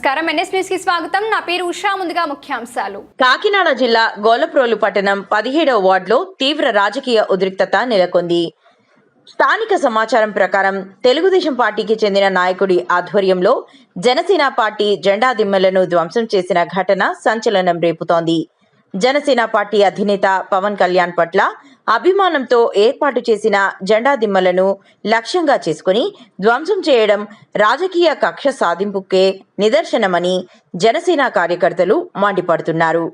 నమస్కారం, NS news కి స్వాగతం. నా పేరు ఉషా. ముందుగా ముఖ్యాంశాలు. కాకినాడ జిల్లా గోలప్రోలు పట్టణం 17వ వార్డులో తీవ్ర రాజకీయ ఉద్రిక్తత నెలకొంది. స్థానిక సమాచారం ప్రకారం తెలుగుదేశం పార్టీకి చెందిన నాయకుడి ఆధ్వర్యంలో జనసేన పార్టీ జెండా దిమ్మలను ధ్వంసం చేసిన ఘటన సంచలనం రేపుతోంది. జనసేన పార్టీ అధినేత పవన్ కళ్యాణ్ పట్ల అభిమానంతో ఏర్పాటు చేసిన జెండా దిమ్మలను లక్ష్యంగా చేసుకుని ధ్వంసం చేయడం రాజకీయ కక్ష సాధింపుకే నిదర్శనమని జనసేన కార్యకర్తలు మండిపడుతున్నారు.